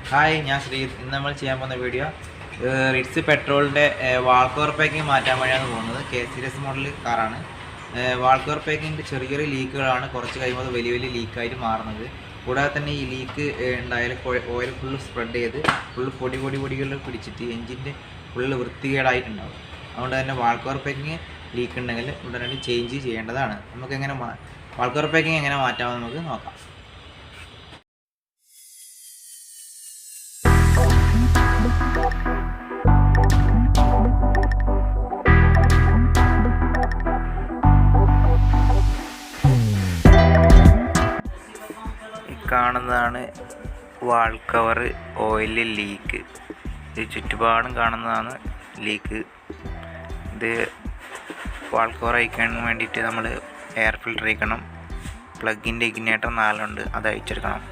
Hi, ഞാൻ ശ്രീജിത്ത്. ഇന്ന് നമ്മൾ ചെയ്യാൻ പോകുന്ന വീഡിയോ റിറ്റ്സ് പെട്രോളിൻ്റെ വാൾ കവർ പാക്കിംഗ് മാറ്റാൻ വഴിയാണ് പോകുന്നത്. കെ സീരീസ് മോഡൽ കാറാണ്. വാൾ കവർ പാക്കിങ്ങിൻ്റെ ചെറിയ ചെറിയ ലീക്കുകളാണ് കുറച്ച് കഴിയുമ്പോൾ വലിയ വലിയ ലീക്കായിട്ട് മാറുന്നത്. കൂടാതെ തന്നെ ഈ ലീക്ക് ഉണ്ടായാൽ ഓയിൽ ഫുള്ള് സ്പ്രെഡ് ചെയ്ത് ഫുള്ള് പൊടികളിൽ പിടിച്ചിട്ട് എഞ്ചിൻ്റെ ഫുള്ള് വൃത്തികേടായിട്ടുണ്ടാവും. അതുകൊണ്ട് തന്നെ വാൾ കവർ പാക്കിങ് ലീക്ക് ഉണ്ടെങ്കിൽ ഉടനടി ചേഞ്ച് ചെയ്യേണ്ടതാണ്. നമുക്കെങ്ങനെ വാൾ കവർ പാക്കിങ് എങ്ങനെ മാറ്റാമെന്ന് നമുക്ക് നോക്കാം. കാണുന്നതാണ് വാൾ കവർ ഓയിൽ ലീക്ക്. ഇത് ചുറ്റുപാടും കാണുന്നതാണ് ലീക്ക്. ഇത് വാൾ കവർ അയക്കാൻ വേണ്ടിയിട്ട് നമ്മൾ എയർ ഫിൽറ്റർ അയക്കണം. പ്ലഗിൻ്റെ ഇഗ്നേറ്റർ 4 ഉണ്ട്, അത് അയച്ചെടുക്കണം.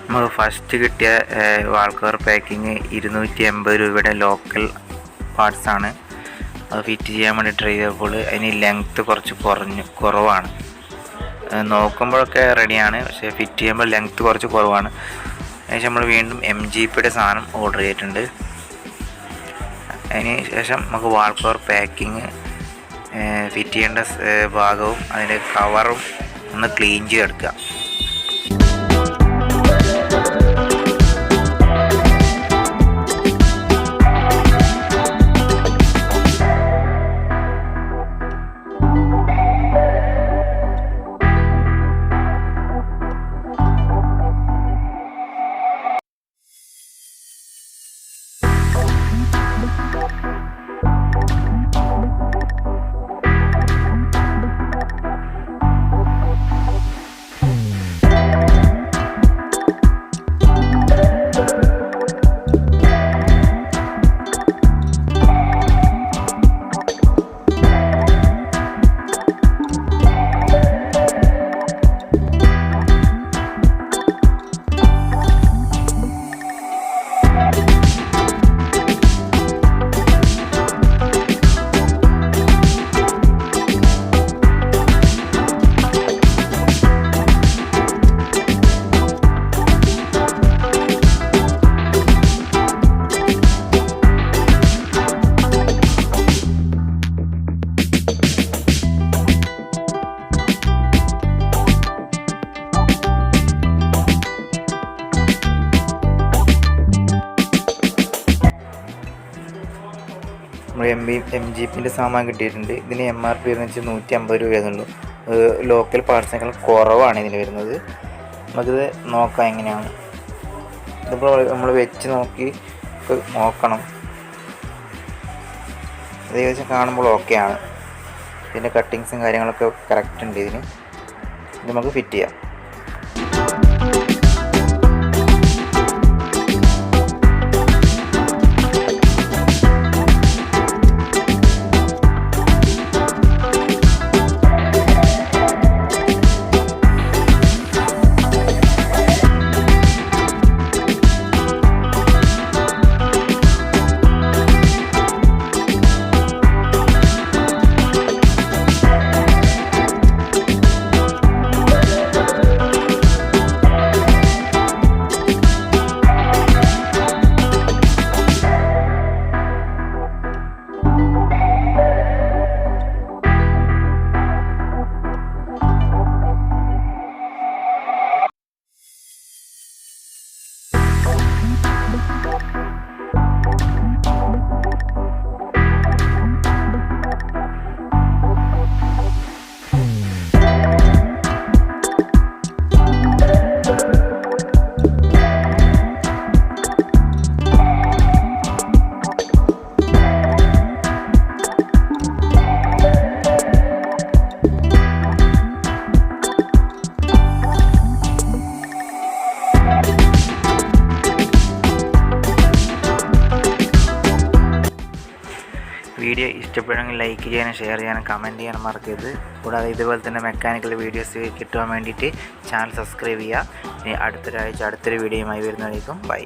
നമ്മൾ ഫസ്റ്റ് കിട്ടിയ വാൾ കവർ പാക്കിങ് 280 രൂപയുടെ ലോക്കൽ പാർട്സാണ്. അത് ഫിറ്റ് ചെയ്യാൻ വേണ്ടി ട്രൈ ചെയ്തപ്പോൾ അതിന് ലെങ്ത്ത് കുറച്ച് കുറവാണ്. നോക്കുമ്പോഴൊക്കെ റെഡിയാണ്, പക്ഷേ ഫിറ്റ് ചെയ്യുമ്പോൾ ലെങ്ത്ത് കുറച്ച് കുറവാണ്. അതിനുശേഷം നമ്മൾ വീണ്ടും MGPയുടെ സാധനം ഓർഡർ ചെയ്തിട്ടുണ്ട്. അതിന് ശേഷം നമുക്ക് വാൾ കവർ പാക്കിങ് ഫിറ്റ് ചെയ്യേണ്ട ഭാഗവും അതിൻ്റെ കവറും ഒന്ന് ക്ലീൻ ചെയ്തെടുക്കുക. MGPൻ്റെ സാമാൻ കിട്ടിയിട്ടുണ്ട്. ഇതിന് MRP വരുന്നത് 150 രൂപയെന്നുള്ളൂ. ലോക്കൽ പാർട്സിനേക്കാൾ കുറവാണ് ഇതിന് വരുന്നത്. നമുക്കിത് നോക്കാം എങ്ങനെയാണ്. ഇതിപ്പോൾ നമ്മൾ വെച്ച് നോക്കണം. ഏകദേശം കാണുമ്പോൾ ഓക്കെയാണ്. ഇതിൻ്റെ കട്ടിങ്സും കാര്യങ്ങളൊക്കെ കറക്റ്റ് ഉണ്ട്. ഇത് നമുക്ക് ഫിറ്റ് ചെയ്യാം. വീഡിയോ ഇഷ്ടപ്പെടുമെങ്കിൽ ലൈക്ക് ചെയ്യാനും ഷെയർ ചെയ്യാനും കമൻറ്റ് ചെയ്യാനും മറക്കരുത്. കൂടാതെ ഇതുപോലെ തന്നെ മെക്കാനിക്കൽ വീഡിയോസ് കിട്ടുവാൻ വേണ്ടിയിട്ട് ചാനൽ സബ്സ്ക്രൈബ് ചെയ്യുക. ഇനി അടുത്തൊരാഴ്ച അടുത്തൊരു വീഡിയോയുമായി വരുന്നതായിരിക്കും. ബൈ.